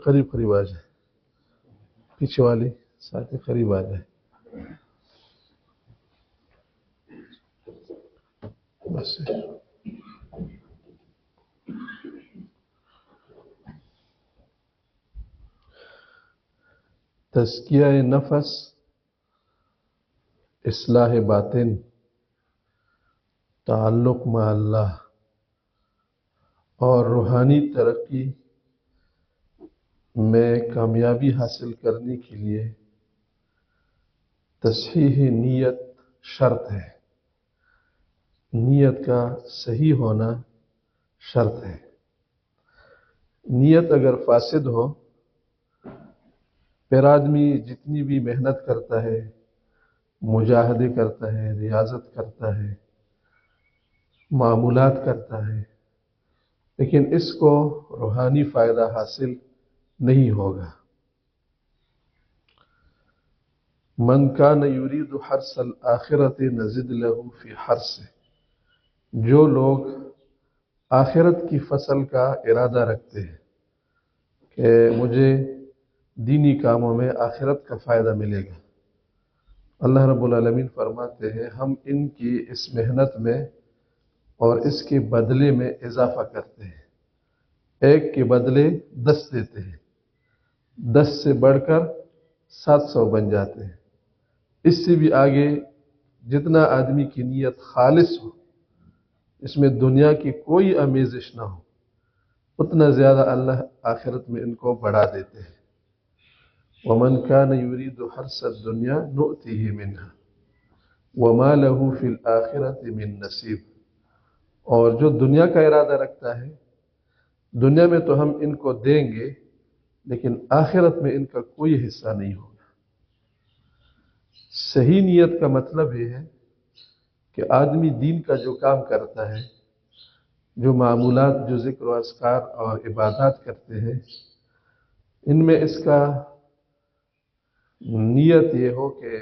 قریب قریب آ جائے، پیچھے والی ساتھ قریب آ جائے بس۔ تزکیہ نفس، اصلاح باطن، تعلق مع اللہ اور روحانی ترقی میں کامیابی حاصل کرنے کے لیے تصحیح نیت شرط ہے۔ نیت کا صحیح ہونا شرط ہے۔ نیت اگر فاسد ہو، پھر آدمی جتنی بھی محنت کرتا ہے، مجاہدے کرتا ہے، ریاضت کرتا ہے، معمولات کرتا ہے، لیکن اس کو روحانی فائدہ حاصل نہیں ہوگا۔ من کان یرید حرث الآخرۃ نزد لہ فی حرثہ، جو لوگ آخرت کی فصل کا ارادہ رکھتے ہیں کہ مجھے دینی کاموں میں آخرت کا فائدہ ملے گا، اللہ رب العالمین فرماتے ہیں ہم ان کی اس محنت میں اور اس کے بدلے میں اضافہ کرتے ہیں۔ ایک کے بدلے 10 دیتے ہیں، 10 سے بڑھ کر 700 بن جاتے ہیں۔ اس سے بھی آگے جتنا آدمی کی نیت خالص ہو، اس میں دنیا کی کوئی آمیزش نہ ہو، اتنا زیادہ اللہ آخرت میں ان کو بڑھا دیتے ہیں۔ وَمَنْ كَانَ يُرِيدُ حَرْثَ الدُّنْيَا نُؤْتِهِ مِنْهَا وَمَا لَهُ فِي الْآخِرَةِ مِنْ نَصِيبٍ، اور جو دنیا کا ارادہ رکھتا ہے، دنیا میں تو ہم ان کو دیں گے لیکن آخرت میں ان کا کوئی حصہ نہیں ہوگا۔ صحیح نیت کا مطلب یہ ہے کہ آدمی دین کا جو کام کرتا ہے، جو معمولات، جو ذکر و اذکار اور عبادات کرتے ہیں، ان میں اس کا نیت یہ ہو کہ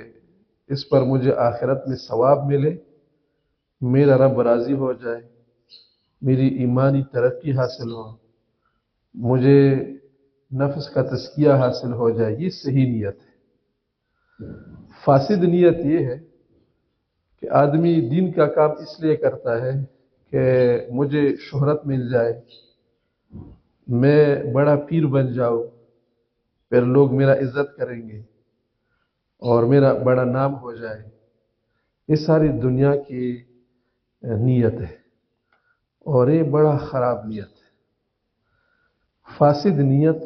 اس پر مجھے آخرت میں ثواب ملے، میرا رب راضی ہو جائے، میری ایمانی ترقی حاصل ہو، مجھے نفس کا تزکیہ حاصل ہو جائے، یہ صحیح نیت ہے۔ فاسد نیت یہ ہے کہ آدمی دین کا کام اس لیے کرتا ہے کہ مجھے شہرت مل جائے، میں بڑا پیر بن جاؤں، پھر لوگ میرا عزت کریں گے اور میرا بڑا نام ہو جائے۔ یہ ساری دنیا کی نیت ہے اور یہ بڑا خراب نیت ہے۔ فاسد نیت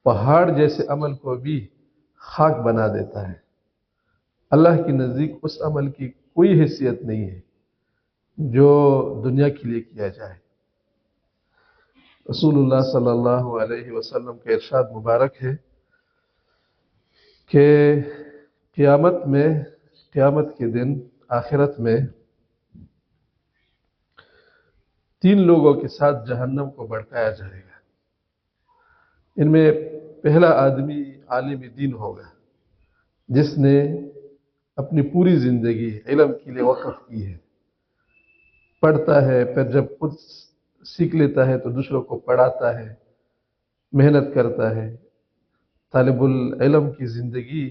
پہاڑ جیسے عمل کو بھی خاک بنا دیتا ہے۔ اللہ کے نزدیک اس عمل کی کوئی حیثیت نہیں ہے جو دنیا کے لیے کیا جائے۔ رسول اللہ صلی اللہ علیہ وسلم کا ارشاد مبارک ہے کہ قیامت کے دن آخرت میں 3 لوگوں کے ساتھ جہنم کو بھڑکایا جائے گا۔ ان میں پہلا آدمی عالم دین ہوگا، جس نے اپنی پوری زندگی علم کے لیے وقف کی ہے، پڑھتا ہے، پھر جب خود سیکھ لیتا ہے تو دوسروں کو پڑھاتا ہے، محنت کرتا ہے۔ طالب العلم کی زندگی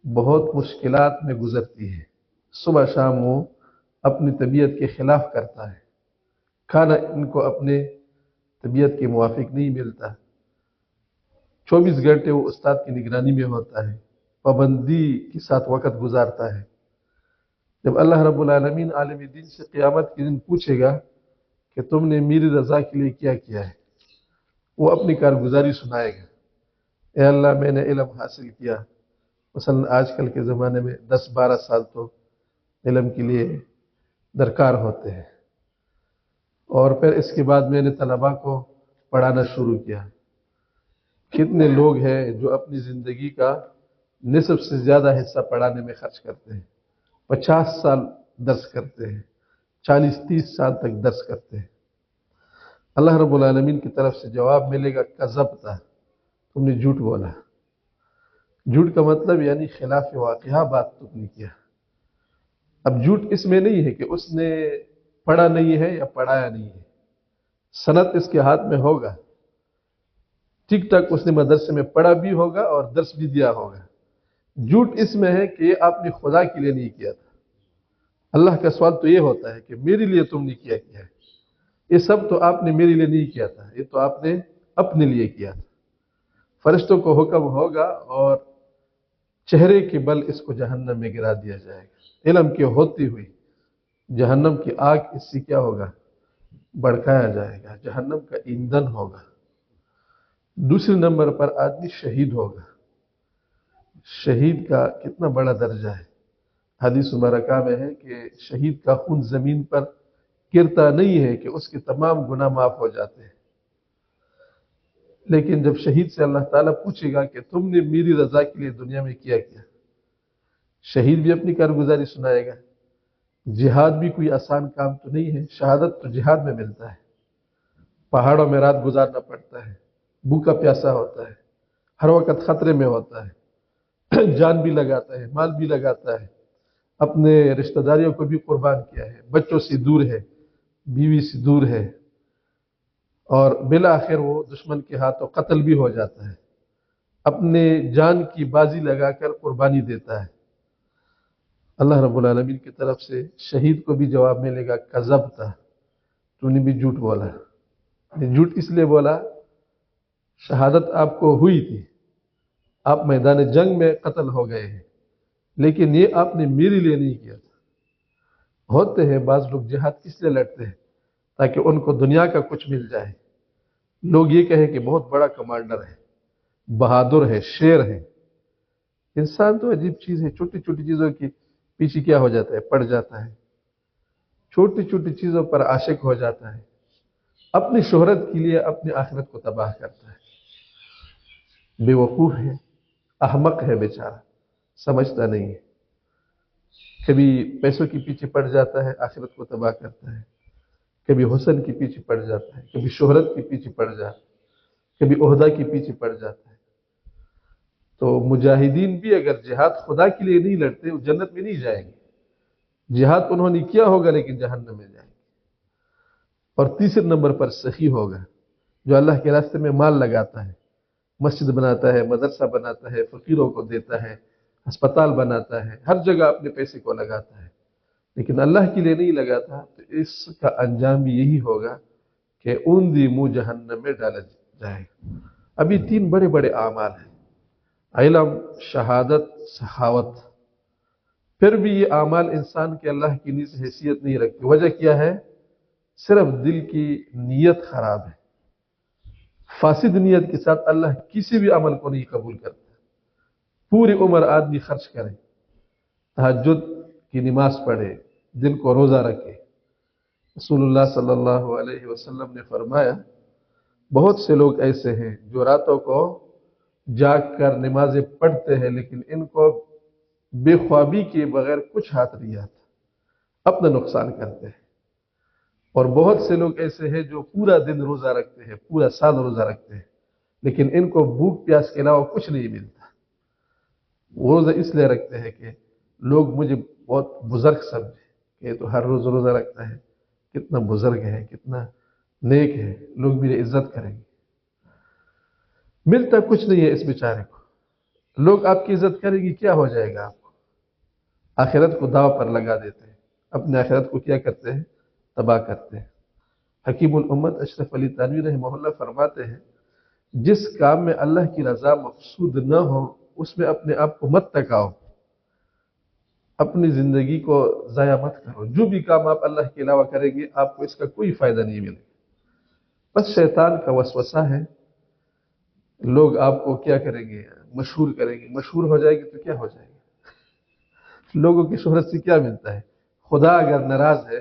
بہت مشکلات میں گزرتی ہے، صبح شام وہ اپنی طبیعت کے خلاف کرتا ہے، کھانا ان کو اپنے طبیعت کے موافق نہیں ملتا، 24 گھنٹے وہ استاد کی نگرانی میں ہوتا ہے، پابندی کے ساتھ وقت گزارتا ہے۔ جب اللہ رب العالمین عالم دین سے قیامت کے دن پوچھے گا کہ تم نے میری رضا کے لیے کیا کیا ہے، وہ اپنی کارگزاری سنائے گا۔ اے اللہ، میں نے علم حاصل کیا، مثلا آج کل کے زمانے میں 10-12 سال تو علم کے لیے درکار ہوتے ہیں، اور پھر اس کے بعد میں نے طلباء کو پڑھانا شروع کیا۔ کتنے لوگ ہیں جو اپنی زندگی کا نصف سے زیادہ حصہ پڑھانے میں خرچ کرتے ہیں، 50 سال درس کرتے ہیں، 40-30 سال تک درس کرتے ہیں۔ اللہ رب العالمین کی طرف سے جواب ملے گا، کذبتا، تم نے جھوٹ بولا۔ جھوٹ کا مطلب یعنی خلاف واقعہ بات تم نے کیا۔ اب جھوٹ اس میں نہیں ہے کہ اس نے پڑھا نہیں ہے یا پڑھایا نہیں ہے، سند اس کے ہاتھ میں ہوگا، ٹھیک ٹھاک اس نے مدرسے میں پڑھا بھی ہوگا اور درس بھی دیا ہوگا. جھوٹ اس میں ہے کہ آپ نے خدا کے لیے نہیں کیا تھا. اللہ کا سوال تو یہ ہوتا ہے کہ میرے لیے تم نے کیا ہے. یہ سب تو آپ نے میرے لیے نہیں کیا تھا، یہ تو آپ نے اپنے لیے کیا تھا. فرشتوں کو حکم ہوگا اور چہرے کے بل اس کو جہنم میں گرا دیا جائے گا. علم کے ہوتی ہوئی جہنم کی آگ اس سے کیا ہوگا؟ بڑکایا جائے گا، جہنم کا ایندھن ہوگا. دوسرے نمبر پر آدمی شہید ہوگا. شہید کا کتنا بڑا درجہ ہے. حدیث مبارکہ میں ہے کہ شہید کا خون زمین پر گرتا نہیں ہے کہ اس کے تمام گناہ معاف ہو جاتے ہیں. لیکن جب شہید سے اللہ تعالیٰ پوچھے گا کہ تم نے میری رضا کے لیے دنیا میں کیا کیا، شہید بھی اپنی کارگزاری سنائے گا. جہاد بھی کوئی آسان کام تو نہیں ہے. شہادت تو جہاد میں ملتا ہے. پہاڑوں میں رات گزارنا پڑتا ہے، بھوکا پیاسا ہوتا ہے، ہر وقت خطرے میں ہوتا ہے، جان بھی لگاتا ہے، مال بھی لگاتا ہے، اپنے رشتہ داریوں کو بھی قربان کیا ہے، بچوں سے دور ہے، بیوی سے دور ہے، اور بالآخر وہ دشمن کے ہاتھوں قتل بھی ہو جاتا ہے. اپنے جان کی بازی لگا کر قربانی دیتا ہے. اللہ رب العالمین کی طرف سے شہید کو بھی جواب ملے گا کذبتا، تو نے بھی جھوٹ بولا. جھوٹ اس لیے بولا، شہادت آپ کو ہوئی تھی، آپ میدان جنگ میں قتل ہو گئے ہیں، لیکن یہ آپ نے میرے لیے نہیں کیا تھا. ہوتے ہیں بعض لوگ جہاد کس لیے لڑتے ہیں؟ تاکہ ان کو دنیا کا کچھ مل جائے، لوگ یہ کہیں کہ بہت بڑا کمانڈر ہے، بہادر ہے، شیر ہے. انسان تو عجیب چیز ہے، چھوٹی چھوٹی چیزوں کی پیچھے کیا ہو جاتا ہے؟ پڑ جاتا ہے. چھوٹی چھوٹی چیزوں پر عاشق ہو جاتا ہے، اپنی شہرت کے لیے اپنی آخرت کو تباہ کرتا ہے. بے وقوف ہے، احمق ہے بیچارہ، سمجھتا نہیں ہے. کبھی پیسوں کے پیچھے پڑ جاتا ہے، آخرت کو تباہ کرتا ہے. کبھی حسن کے پیچھے پڑ جاتا ہے، کبھی شہرت کے پیچھے پڑ جاتا ہے، کبھی عہدہ کے پیچھے پڑ جاتا ہے. تو مجاہدین بھی اگر جہاد خدا کے لیے نہیں لڑتے وہ جنت میں نہیں جائیں گے. جہاد انہوں نے کیا ہوگا لیکن جہنم میں جائیں گے. اور تیسرے نمبر پر سخی ہوگا، جو اللہ کے راستے میں مال لگاتا ہے، مسجد بناتا ہے، مدرسہ بناتا ہے، فقیروں کو دیتا ہے، ہسپتال بناتا ہے، ہر جگہ اپنے پیسے کو لگاتا ہے، لیکن اللہ کے لیے نہیں لگاتا. تو اس کا انجام بھی یہی ہوگا کہ اوندھی منہ جہنم میں ڈالا جائے گا. ابھی تین بڑے بڑے اعمال ہیں: علم، شہادت، سخاوت. پھر بھی یہ اعمال انسان کے اللہ کی نیز حیثیت نہیں رکھتے. وجہ کیا ہے؟ صرف دل کی نیت خراب ہے. فاسد نیت کے ساتھ اللہ کسی بھی عمل کو نہیں قبول کرتا. پوری عمر آدمی خرچ کرے، تہجد کی نماز پڑھے، دل کو روزہ رکھے. رسول اللہ صلی اللہ علیہ وسلم نے فرمایا بہت سے لوگ ایسے ہیں جو راتوں کو جاگ کر نمازیں پڑھتے ہیں، لیکن ان کو بے خوابی کے بغیر کچھ ہاتھ نہیں آتا، اپنا نقصان کرتے ہیں. اور بہت سے لوگ ایسے ہیں جو پورا دن روزہ رکھتے ہیں، پورا سال روزہ رکھتے ہیں، لیکن ان کو بھوک پیاس کے علاوہ کچھ نہیں ملتا. وہ روزہ اس لیے رکھتے ہیں کہ لوگ مجھے بہت بزرگ سمجھے کہ یہ تو ہر روز روزہ رکھتا ہے، کتنا بزرگ ہے، کتنا نیک ہے، لوگ میری عزت کریں گے. ملتا کچھ نہیں ہے اس بیچارے کو. لوگ آپ کی عزت کریں گے، کیا ہو جائے گا آپ کو؟ آخرت کو داو پر لگا دیتے ہیں، اپنے آخرت کو کیا کرتے ہیں؟ تباہ کرتے ہیں. حکیم الامت اشرف علی تھانوی رحمہ اللہ فرماتے ہیں جس کام میں اللہ کی رضا مقصود نہ ہو اس میں اپنے آپ کو مت تکاؤ، اپنی زندگی کو ضائع مت کرو. جو بھی کام آپ اللہ کے علاوہ کریں گے آپ کو اس کا کوئی فائدہ نہیں ملے گا. بس شیطان کا وسوسہ ہے. لوگ آپ کو کیا کریں گے؟ مشہور کریں گے. مشہور ہو جائے گی تو کیا ہو جائے گا؟ لوگوں کی شہرت سے کیا ملتا ہے؟ خدا اگر ناراض ہے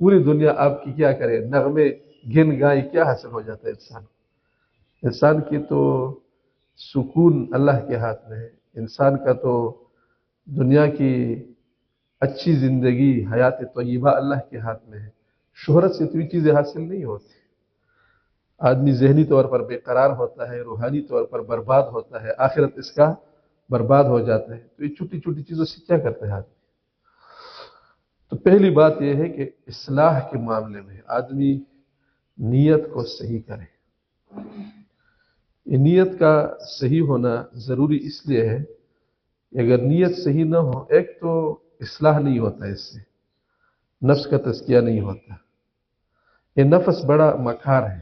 پوری دنیا آپ کی کیا کرے؟ نغمے گن گائے، کیا حاصل ہو جاتا ہے انسان؟ انسان کی تو سکون اللہ کے ہاتھ میں ہے. انسان کا تو دنیا کی اچھی زندگی، حیات طیبہ اللہ کے ہاتھ میں ہے. شہرت سے تو یہ چیزیں حاصل نہیں ہوتی. آدمی ذہنی طور پر بے قرار ہوتا ہے، روحانی طور پر برباد ہوتا ہے، آخرت اس کا برباد ہو جاتا ہے. تو یہ چھوٹی چھوٹی چیزوں سے کیا کرتا ہے آدمی؟ تو پہلی بات یہ ہے کہ اصلاح کے معاملے میں آدمی نیت کو صحیح کرے. یہ نیت کا صحیح ہونا ضروری اس لیے ہے کہ اگر نیت صحیح نہ ہو، ایک تو اصلاح نہیں ہوتا، اس سے نفس کا تزکیہ نہیں ہوتا۔ یہ نفس بڑا مکار ہے،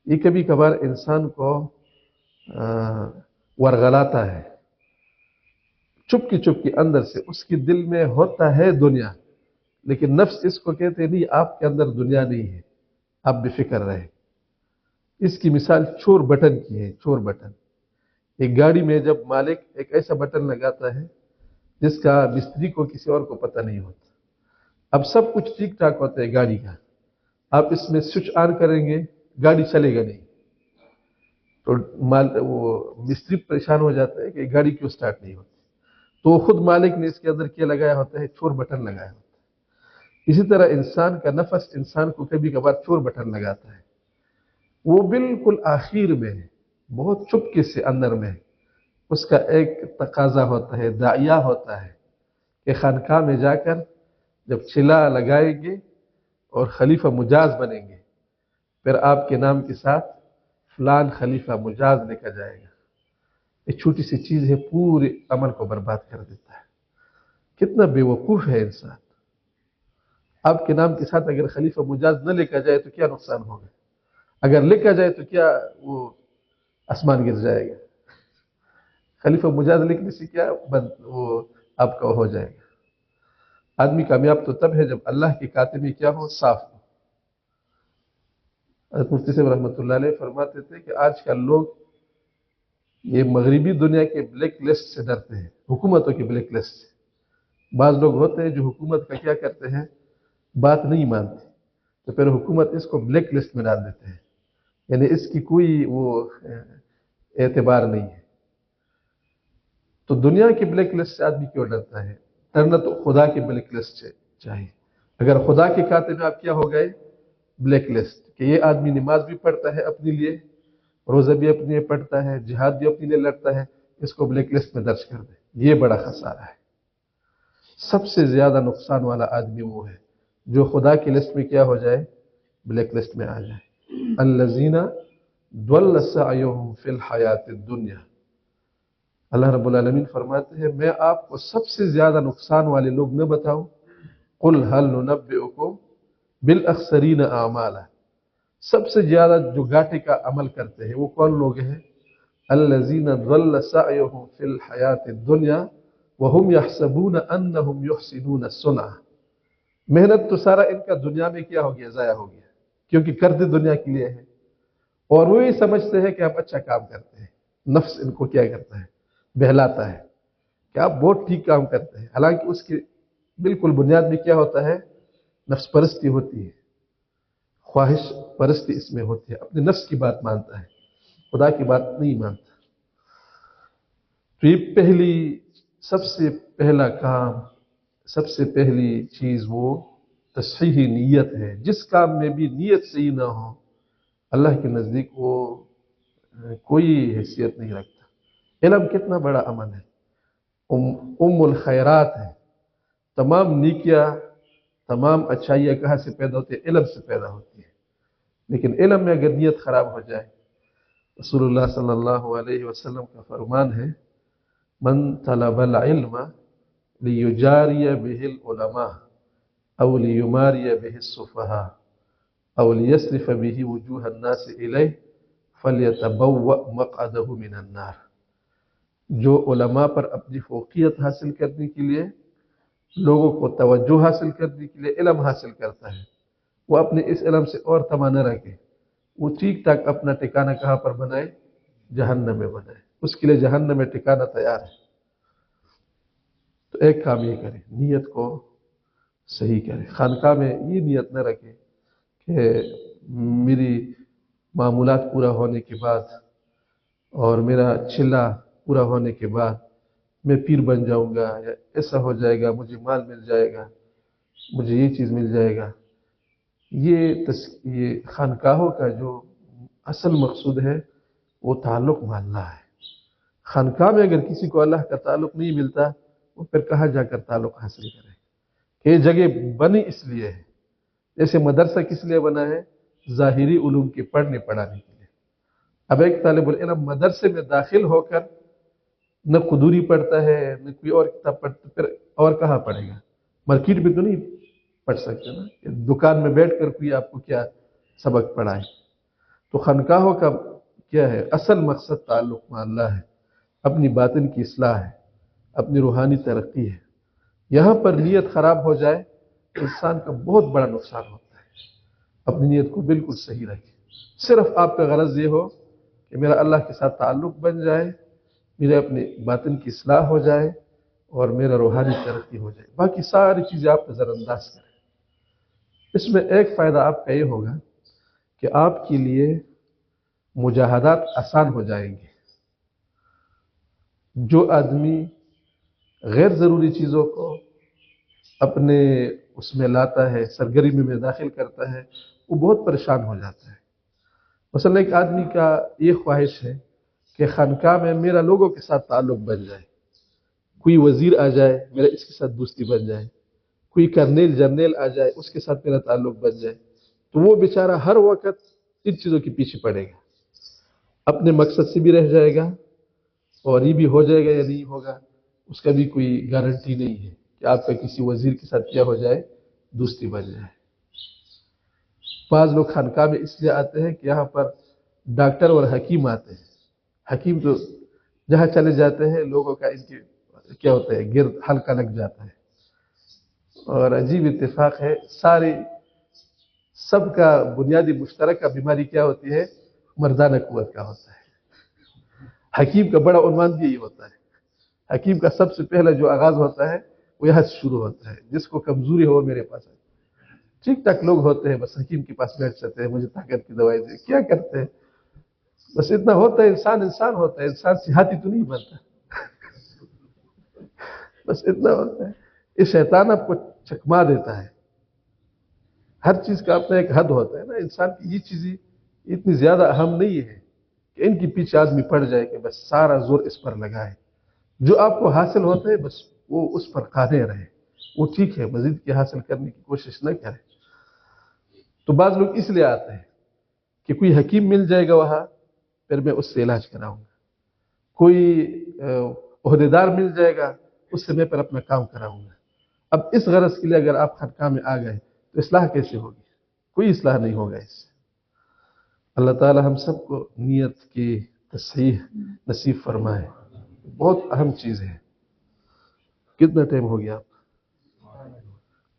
یہ کبھی کبھار انسان کو ورغلاتا ہے، چپ کی اندر سے اس کے دل میں ہوتا ہے دنیا، لیکن نفس اس کو کہتے نہیں، آپ کے اندر دنیا نہیں ہے، آپ بے فکر رہے۔ اس کی مثال چور بٹن کی ہے، چور بٹن۔ ایک گاڑی میں جب مالک ایک ایسا بٹن لگاتا ہے جس کا مستری کو کسی اور کو پتہ نہیں ہوتا، اب سب کچھ ٹھیک ٹھاک ہوتا ہے گاڑی کا، آپ اس میں سوئچ آن کریں گے گاڑی چلے گا نہیں، تو وہ مستری پریشان ہو جاتا ہے کہ گاڑی کیوں سٹارٹ نہیں ہوتی، تو خود مالک نے اس کے اندر کیا لگایا ہوتا ہے، چور بٹن لگایا ہوتا ہے۔ اسی طرح انسان کا نفس انسان کو کبھی کبھار چور بٹن لگاتا ہے، وہ بالکل آخر میں ہے، بہت چپکے سے اندر میں ہے۔ اس کا ایک تقاضا ہوتا ہے، داعیہ ہوتا ہے کہ خانقاہ میں جا کر جب چلا لگائیں گے اور خلیفہ مجاز بنیں گے، پھر آپ کے نام کے ساتھ فلان خلیفہ مجاز لکھا جائے گا۔ ایک چھوٹی سی چیز ہے، پورے عمل کو برباد کر دیتا ہے۔ کتنا بے وقوف ہے انسان! آپ کے نام کے ساتھ اگر خلیفہ مجاز نہ لکھا جائے تو کیا نقصان ہوگا؟ اگر لکھا جائے تو کیا وہ آسمان گر جائے گا؟ خلیفہ مجاز لکھنے سے کیا وہ آپ کا ہو جائے گا؟ آدمی کامیاب تو تب ہے جب اللہ کی کاتبی کیا ہو، صاف ہو۔ حضرت مفتی صاحب رحمۃ اللہ علیہ فرماتے تھے کہ آج کل لوگ یہ مغربی دنیا کے بلیک لسٹ سے ڈرتے ہیں، حکومتوں کے بلیک لسٹ سے۔ بعض لوگ ہوتے ہیں جو حکومت کا کیا کرتے ہیں، بات نہیں مانتے، تو پھر حکومت اس کو بلیک لسٹ میں ڈال دیتے ہیں، یعنی اس کی کوئی وہ اعتبار نہیں ہے۔ تو دنیا کی بلیک لسٹ سے آدمی کیوں ڈرتا ہے؟ ڈرنا تو خدا کی بلیک لسٹ سے چاہیے۔ اگر خدا کے کاتب میں آپ کیا ہو گئے، بلیک لسٹ، کہ یہ آدمی نماز بھی پڑھتا ہے اپنے لیے، روزہ بھی اپنے لیے پڑھتا ہے، جہاد بھی اپنے لیے لڑتا ہے، اس کو بلیک لسٹ میں درج کر دیں، یہ بڑا خسارہ ہے۔ سب سے زیادہ نقصان والا آدمی وہ ہے جو خدا کی لسٹ میں کیا ہو جائے، بلیک لسٹ میں آ جائے۔ الذین ضل سعیہم فی الحیات الدنیا، اللہ رب العالمین فرماتے ہیں میں آپ کو سب سے زیادہ نقصان والے لوگ نہ بتاؤں؟ قل هل ننبئکم بالاخسرین اعمالا، سب سے زیادہ جو گھاٹے کا عمل کرتے ہیں وہ کون لوگ ہیں؟ الذین ضل سعیہم فی الحیات الدنیا وهم یحسبون انہم یحسنون صنعا، محنت تو سارا ان کا دنیا میں کیا ہو گیا، ضائع ہو گیا، کیونکہ کرتے دنیا کے لیے ہے، اور وہی سمجھتے ہیں کہ آپ اچھا کام کرتے ہیں۔ نفس ان کو کیا کرتا ہے، بہلاتا ہے کہ آپ بہت ٹھیک کام کرتے ہیں، حالانکہ اس کی بالکل بنیاد میں کیا ہوتا ہے، نفس پرستی ہوتی ہے، خواہش پرستی اس میں ہوتی ہے، اپنے نفس کی بات مانتا ہے، خدا کی بات نہیں مانتا۔ تو یہ پہلی سب سے پہلا کام، سب سے پہلی چیز وہ تصحیح نیت ہے۔ جس کام میں بھی نیت صحیح نہ ہو، اللہ کے نزدیک وہ کوئی حیثیت نہیں رکھتا۔ علم کتنا بڑا عمل ہے، ام الخیرات ہے۔ تمام نیکیاں، تمام اچھائیاں کہاں سے پیدا ہوتی ہیں؟ علم سے پیدا ہوتی ہے۔ لیکن علم میں اگر نیت خراب ہو جائے، رسول اللہ صلی اللہ علیہ وسلم کا فرمان ہے من طلب العلم لیجاری به العلماء او لیماری به السفہاء او لیصرف به وجوہ الناس الیہ فلیتبوأ مقعدہ من النار، جو علماء پر اپنی فوقیت حاصل کرنے کے لیے، لوگوں کو توجہ حاصل کرنے کے لیے علم حاصل کرتا ہے، وہ اپنے اس علم سے اور تما نہ رکھے، وہ ٹھیک ٹاک اپنا ٹھکانہ کہاں پر بنائے، جہنم میں بنائے، اس کے لیے جہنم میں ٹھکانہ تیار ہے۔ تو ایک کام یہ کرے، نیت کو صحیح کرے، خانقاہ میں یہ نیت نہ رکھے کہ میری معمولات پورا ہونے کے بعد اور میرا چلہ پورا ہونے کے بعد میں پیر بن جاؤں گا، یا ایسا ہو جائے گا، مجھے مال مل جائے گا، مجھے یہ چیز مل جائے گا۔ یہ خانقاہوں کا جو اصل مقصود ہے وہ تعلق مع اللہ ہے۔ خانقاہ میں اگر کسی کو اللہ کا تعلق نہیں ملتا، وہ پھر کہاں جا کر تعلق حاصل کرے؟ کہ یہ جگہ بنی اس لیے ہے، جیسے مدرسہ کس لیے بنا ہے؟ ظاہری علوم کے پڑھنے پڑھانے کے لیے۔ اب ایک طالب العلم مدرسے میں داخل ہو کر نہ قدوری پڑھتا ہے نہ کوئی اور کتاب پڑھتا، پھر اور کہاں پڑھے گا؟ مارکیٹ میں تو نہیں پڑھ سکتے نا، کہ دکان میں بیٹھ کر کوئی آپ کو کیا سبق پڑھائے۔ تو خانقاہوں کا کیا ہے؟ اصل مقصد تعلق مع اللہ ہے، اپنی باطن کی اصلاح ہے، اپنی روحانی ترقی ہے۔ یہاں پر نیت خراب ہو جائے تو انسان کا بہت بڑا نقصان ہوتا ہے۔ اپنی نیت کو بالکل صحیح رکھیں، صرف آپ کا غرض یہ ہو کہ میرا اللہ کے ساتھ تعلق بن جائے، میرے اپنے باطن کی اصلاح ہو جائے اور میرا روحانی ترقی ہو جائے، باقی ساری چیزیں آپ نظر انداز کریں۔ اس میں ایک فائدہ آپ کا یہ ہوگا کہ آپ کے لیے مجاہدات آسان ہو جائیں گے۔ جو آدمی غیر ضروری چیزوں کو اپنے اس میں لاتا ہے، سرگرمی میں داخل کرتا ہے، وہ بہت پریشان ہو جاتا ہے۔ مثلا ایک آدمی کا یہ خواہش ہے کہ خانقاہ میں میرا لوگوں کے ساتھ تعلق بن جائے، کوئی وزیر آ جائے میرا اس کے ساتھ دوستی بن جائے، کوئی کرنیل جرنیل آ جائے اس کے ساتھ میرا تعلق بن جائے، تو وہ بیچارہ ہر وقت ان چیزوں کے پیچھے پڑے گا، اپنے مقصد سے بھی رہ جائے گا، اور یہ بھی ہو جائے گا یا نہیں ہوگا اس کا بھی کوئی گارنٹی نہیں ہے کہ آپ کا کسی وزیر کے ساتھ کیا ہو جائے، دوستی بن جائے۔ بعض لوگ خانقاہ میں اس لیے آتے ہیں کہ یہاں پر ڈاکٹر اور حکیم آتے ہیں۔ حکیم تو جہاں چلے جاتے ہیں لوگوں کا ان کی کیا ہوتا ہے، گرد حلقہ لگ جاتا ہے۔ اور عجیب اتفاق ہے، سب کا بنیادی مشترکہ بیماری کیا ہوتی ہے؟ مردانہ قوت کا ہوتا ہے۔ حکیم کا بڑا عنوان بھی یہی ہوتا ہے۔ حکیم کا سب سے پہلا جو آغاز ہوتا ہے وہ یہاں سے شروع ہوتا ہے، جس کو کمزوری ہو میرے پاس آئے۔ ٹھیک ٹھاک لوگ ہوتے ہیں، بس حکیم کے پاس بیٹھ جاتے ہیں، مجھے طاقت کی دوائی دے، کیا کرتے ہیں؟ بس اتنا ہوتا ہے، انسان ہوتا ہے، انسان سیاحتی تو نہیں بنتا، بس اتنا ہوتا ہے۔ یہ شیطان آپ کو چکما دیتا ہے۔ ہر چیز کا اپنا ایک حد ہوتا ہے نا، انسان کی یہ چیزیں اتنی زیادہ اہم نہیں ہے کہ ان کے پیچھے آدمی پڑ جائے کہ بس سارا زور اس پر لگائے۔ جو آپ کو حاصل ہوتا ہے بس وہ اس پر قادر رہے، وہ ٹھیک ہے، مزید کی حاصل کرنے کی کوشش نہ کرے۔ تو بعض لوگ اس لیے آتے ہیں کہ کوئی حکیم مل جائے گا وہاں، پھر میں اس سے علاج کراؤں گا، کوئی عہدیدار مل جائے گا اس سے میں پھر اپنا کام کراؤں گا۔ اب اس غرض کے لیے اگر آپ خانقاہ میں آ گئے تو اصلاح کیسے ہوگی؟ کوئی اصلاح نہیں ہوگا اس سے۔ اللہ تعالی ہم سب کو نیت کی تصحیح نصیب فرمائے، بہت اہم چیز ہے۔ کتنا ٹائم ہو گیا آپ؟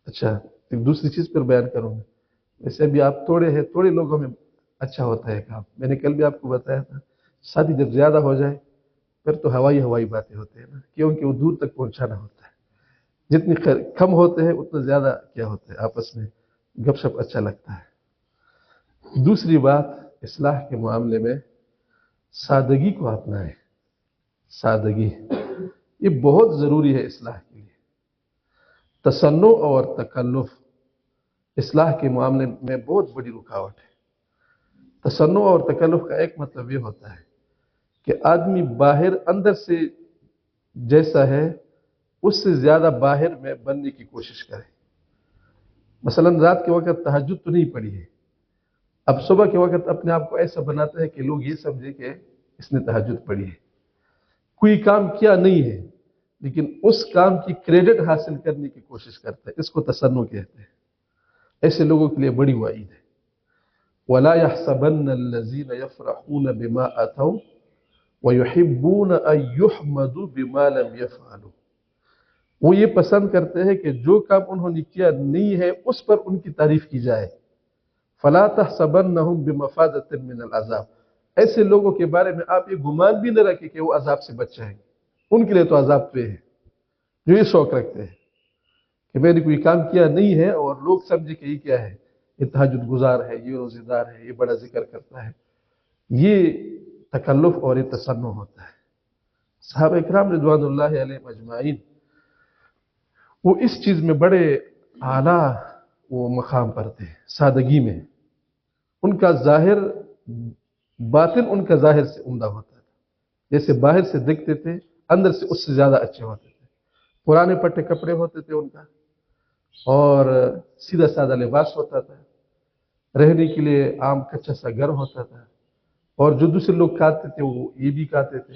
اچھا، ایک دوسری چیز پر بیان کروں گا۔ ویسے بھی آپ تھوڑے لوگوں میں اچھا ہوتا ہے کام۔ میں نے کل بھی آپ کو بتایا تھا، شادی جب زیادہ ہو جائے پھر تو ہوائی باتیں ہوتے ہیں نا، کیونکہ وہ دور تک پہنچانا ہوتا ہے۔ جتنی کم ہوتے ہیں اتنا زیادہ کیا ہوتا ہے، آپس میں گپ شپ اچھا لگتا ہے۔ دوسری بات، اصلاح کے معاملے میں سادگی کو اپنائیں۔ سادگی یہ بہت ضروری ہے اصلاح کے لیے۔ تصنع اور تکلف اصلاح کے معاملے میں بہت بڑی رکاوٹ ہے۔ تصنع اور تکلف کا ایک مطلب یہ ہوتا ہے کہ آدمی باہر اندر سے جیسا ہے اس سے زیادہ باہر میں بننے کی کوشش کرے۔ مثلا رات کے وقت تہجد تو نہیں پڑھی ہے، اب صبح کے وقت اپنے آپ کو ایسا بناتا ہے کہ لوگ یہ سمجھے کہ اس نے تہجد پڑھی ہے۔ کوئی کام کیا نہیں ہے لیکن اس کام کی کریڈٹ حاصل کرنے کی کوشش کرتا ہے، اس کو تصنع کہتے ہیں۔ ایسے لوگوں کے لیے بڑی وعید ہے۔ وَلَا يَحْسَبَنَّ الَّذِينَ يَفْرَحُونَ بِمَا أَتَوْا وَيُحِبُّونَ أَن يُحْمَدُوا بِمَا لَمْ يَفْعَلُوا۔ وہ یہ پسند کرتے ہیں کہ جو کام انہوں نے کیا نہیں ہے اس پر ان کی تعریف کی جائے۔ فَلَا تَحْسَبَنَّهُمْ بِمَفَازَةٍ مِّنَ الْعَذَابِ۔ ایسے لوگوں کے بارے میں آپ یہ گمان بھی نہ رکھیں کہ وہ عذاب سے بچ جائیں گے، ان کے لیے تو عذاب پہ ہے۔ جو یہ شوق رکھتے ہیں کہ میں نے کوئی کام کیا نہیں ہے اور لوگ سمجھے کہ یہ کیا ہے، یہ تہجد گزار ہے، یہ روزہ دار ہے، یہ بڑا ذکر کرتا ہے، یہ تکلف اور یہ تصنع ہوتا ہے۔ صحابہ اکرام رضوان اللہ علیہم اجمعین وہ اس چیز میں بڑے اعلیٰ وہ مقام پر تھے، سادگی میں۔ ان کا ظاہر باطن ان کا ظاہر سے عمدہ ہوتا تھا، جیسے باہر سے دیکھتے تھے اندر سے اس سے زیادہ اچھے ہوتے تھے۔ پرانے پٹے کپڑے ہوتے تھے ان کا، اور سیدھا سادہ لباس ہوتا تھا، رہنے کے لیے عام کچا سا گھر ہوتا تھا، اور جو دوسرے لوگ کھاتے تھے وہ یہ بھی کھاتے تھے،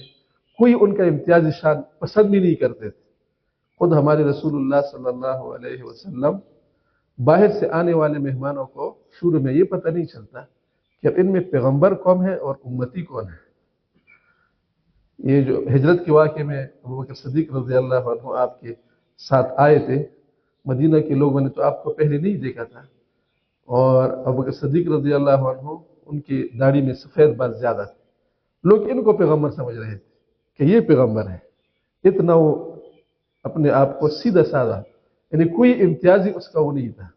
کوئی ان کا امتیازی شان پسند بھی نہیں کرتے تھے۔ خود ہمارے رسول اللہ صلی اللہ علیہ وسلم باہر سے آنے والے مہمانوں کو شروع میں یہ پتہ نہیں چلتا کہ اب ان میں پیغمبر کون ہے اور امتی کون ہے۔ یہ جو ہجرت کے واقعے میں ابوبکر صدیق رضی اللہ عنہ آپ کے ساتھ آئے تھے، مدینہ کے لوگوں نے تو آپ کو پہلے نہیں دیکھا تھا، اور ابوبکر صدیق رضی اللہ عنہ ان کی داڑھی میں سفید بال زیادہ تھے، لوگ ان کو پیغمبر سمجھ رہے تھے کہ یہ پیغمبر ہے۔ اتنا وہ اپنے آپ کو سیدھا سادہ، یعنی کوئی امتیازی اس کا وہ نہیں تھا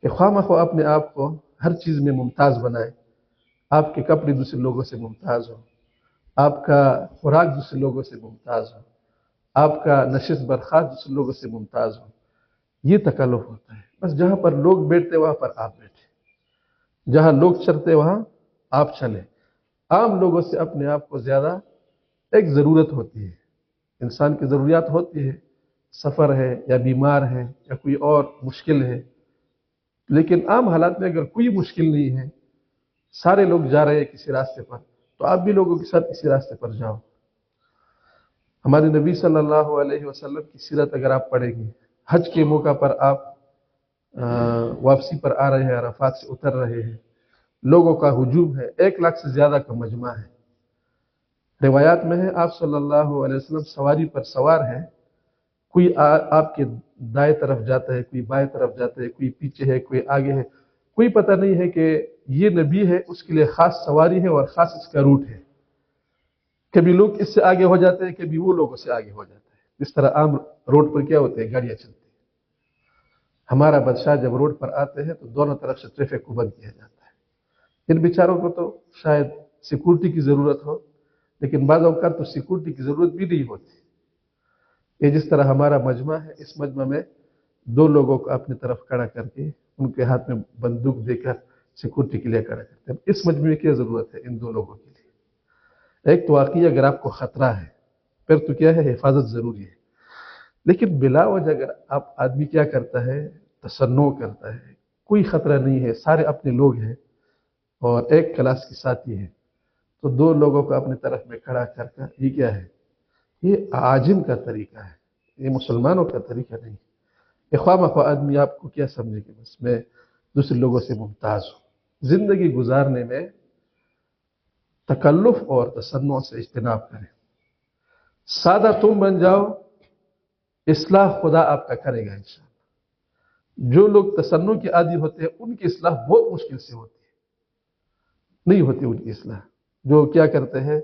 کہ خواہ مخواہ اپنے آپ کو ہر چیز میں ممتاز بنائے۔ آپ کے کپڑے دوسرے لوگوں سے ممتاز ہو، آپ کا خوراک دوسرے لوگوں سے ممتاز ہو، آپ کا نشست برخاست دوسرے لوگوں سے ممتاز ہو، یہ تکلف ہوتا ہے۔ بس جہاں پر لوگ بیٹھتے وہاں پر آپ بیٹھے، جہاں لوگ چلتے وہاں آپ چلیں۔ عام لوگوں سے اپنے آپ کو زیادہ ایک ضرورت ہوتی ہے، انسان کی ضروریات ہوتی ہے، سفر ہے یا بیمار ہے یا کوئی اور مشکل ہے، لیکن عام حالات میں اگر کوئی مشکل نہیں ہے، سارے لوگ جا رہے ہیں کسی راستے پر، تو آپ بھی لوگوں کے ساتھ اسی راستے پر جاؤ۔ ہمارے نبی صلی اللہ علیہ وسلم کی سیرت اگر آپ پڑھیں گے، حج کے موقع پر آپ واپسی پر آ رہے ہیں، عرفات سے اتر رہے ہیں، لوگوں کا ہجوم ہے، 1 لاکھ سے زیادہ کا مجمع ہے۔ روایات میں ہے آپ صلی اللہ علیہ وسلم سواری پر سوار ہیں، کوئی آپ کے دائیں طرف جاتا ہے، کوئی بائیں طرف جاتا ہے، کوئی پیچھے ہے، کوئی آگے ہے، کوئی پتہ نہیں ہے کہ یہ نبی ہے، اس کے لیے خاص سواری ہے اور خاص اس کا روٹ ہے۔ کبھی لوگ اس سے آگے ہو جاتے ہیں، کبھی وہ لوگوں سے آگے ہو جاتا ہے۔ جس طرح عام روڈ پر کیا ہوتے ہیں، گاڑیاں چلتی ہیں، ہمارا بادشاہ جب روڈ پر آتے ہیں تو دونوں طرف سے ٹریفک کو بند کیا جاتا ہے۔ ان بیچاروں کو تو شاید سیکورٹی کی ضرورت ہو، لیکن بعض اوقات تو سیکورٹی کی ضرورت بھی نہیں ہوتی۔ یہ جس طرح ہمارا مجمع ہے، اس مجمع میں 2 لوگوں کو اپنی طرف کھڑا کر کے ان کے ہاتھ میں بندوق دے کر سیکورٹی کے لیے کھڑا کرتے ہیں۔ اس مجمع میں کیا ضرورت ہے ان 2 لوگوں کے لیے؟ ایک تو واقعی اگر آپ کو خطرہ ہے پھر تو کیا ہے، حفاظت ضروری ہے، لیکن بلا وجہ اگر آپ آدمی کیا کرتا ہے، تصنع کرتا ہے، کوئی خطرہ نہیں ہے، سارے اپنے لوگ ہیں اور ایک کلاس کے ساتھی ہیں، تو 2 لوگوں کو اپنی طرف میں کھڑا کر کر یہ کیا ہے، یہ عاجم کا طریقہ ہے، یہ مسلمانوں کا طریقہ نہیں۔ یہ خواہ مخواہ آدمی آپ کو کیا سمجھے کہ بس میں دوسرے لوگوں سے ممتاز ہوں۔ زندگی گزارنے میں تکلف اور تصنع سے اجتناب کریں، سادہ تم بن جاؤ، اصلاح خدا آپ کا کرے گا انشاءاللہ۔ جو لوگ تصنع کے عادی ہوتے ہیں ان کی اصلاح بہت مشکل سے ہوتی ہے، نہیں ہوتی ان کی اصلاح۔ جو کیا کرتے ہیں،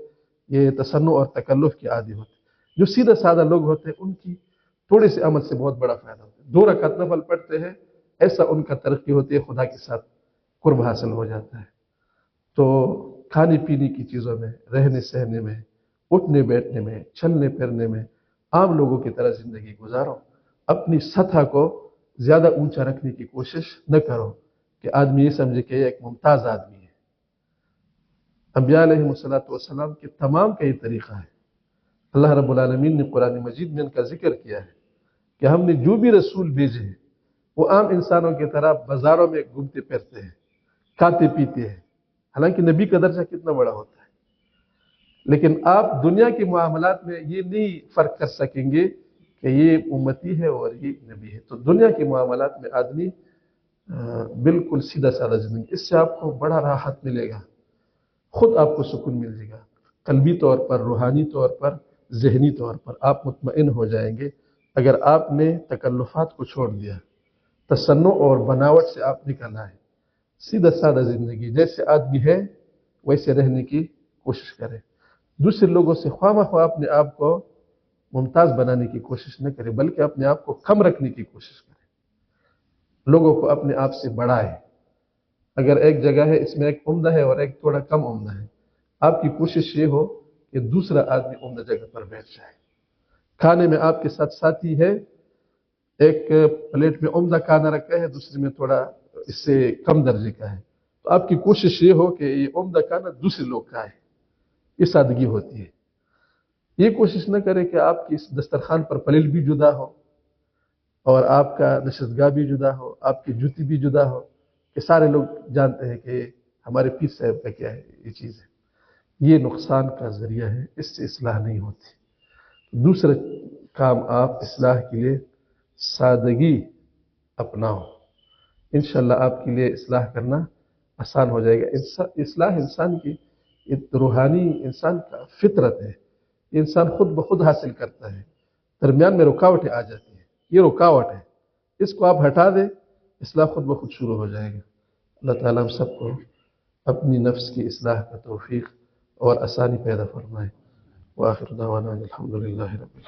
یہ تصنع اور تکلف کے عادی ہوتے ہیں، جو سیدھا سادہ لوگ ہوتے ہیں ان کی تھوڑے سے عمل سے بہت بڑا فائدہ ہوتا ہے۔ 2 رکعت نفل پڑھتے ہیں، ایسا ان کا ترقی ہوتی ہے، خدا کے ساتھ قرب حاصل ہو جاتا ہے۔ تو کھانے پینے کی چیزوں میں، رہنے سہنے میں، اٹھنے بیٹھنے میں، چلنے پھرنے میں عام لوگوں کی طرح زندگی گزارو۔ اپنی سطح کو زیادہ اونچا رکھنے کی کوشش نہ کرو کہ آدمی یہ سمجھے کہ یہ ایک ممتاز آدمی ہے۔ انبیاء علیہ السلام کے تمام کا یہ طریقہ ہے۔ اللہ رب العالمین نے قرآن مجید میں ان کا ذکر کیا ہے کہ ہم نے جو بھی رسول بھیجے ہیں وہ عام انسانوں کی طرح بازاروں میں گھومتے پھرتے ہیں، کھاتے پیتے ہیں، حالانکہ نبی کا درجہ کتنا بڑا ہوتا ہے، لیکن آپ دنیا کے معاملات میں یہ نہیں فرق کر سکیں گے کہ یہ امتی ہے اور یہ نبی ہے۔ تو دنیا کے معاملات میں آدمی بالکل سیدھا سادہ زندگی، اس سے آپ کو بڑا راحت ملے گا، خود آپ کو سکون مل جائے گا، قلبی طور پر، روحانی طور پر، ذہنی طور پر آپ مطمئن ہو جائیں گے اگر آپ نے تکلفات کو چھوڑ دیا، تصنع اور بناوٹ سے آپ نکل آئے، سیدھا سادہ زندگی جیسے آدمی ہے ویسے رہنے کی کوشش کرے۔ دوسرے لوگوں سے خواہ مخواہ اپنے آپ کو ممتاز بنانے کی کوشش نہ کرے، بلکہ اپنے آپ کو کم رکھنے کی کوشش کرے، لوگوں کو اپنے آپ سے بڑھائے۔ اگر ایک جگہ ہے اس میں ایک عمدہ ہے اور ایک تھوڑا کم عمدہ ہے، آپ کی کوشش یہ ہو کہ دوسرا آدمی عمدہ جگہ پر بیٹھ جائے۔ کھانے میں آپ کے ساتھ ساتھی ہے، ایک پلیٹ میں عمدہ کھانا رکھا ہے، دوسرے میں تھوڑا اس سے کم درجے کا ہے، تو آپ کی کوشش یہ ہو کہ یہ عمدہ کھانا دوسرے لوگ کا ہے، یہ سادگی ہوتی ہے۔ یہ کوشش نہ کرے کہ آپ کی اس دسترخوان پر پلیٹ بھی جدا ہو اور آپ کا نشستگاہ بھی جدا ہو، آپ کی جوتی بھی جدا ہو، کہ سارے لوگ جانتے ہیں کہ ہمارے پیر صاحب کا کیا ہے یہ چیز ہے۔ یہ نقصان کا ذریعہ ہے، اس سے اصلاح نہیں ہوتی۔ دوسرا کام آپ اصلاح کے لیے سادگی اپناؤ، انشاءاللہ آپ کے لیے اصلاح کرنا آسان ہو جائے گا۔ اصلاح انسان کی ایک روحانی انسان کا فطرت ہے، یہ انسان خود بخود حاصل کرتا ہے، درمیان میں رکاوٹیں آ جاتی ہیں، یہ رکاوٹ ہے، اس کو آپ ہٹا دیں، اصلاح خود بخود شروع ہو جائے گا۔ اللہ تعالیٰ ہم سب کو اپنی نفس کی اصلاح کا توفیق اور آسانی پیدا فرمائے۔ وآخر دعوانا الحمدللہ رب العالمین۔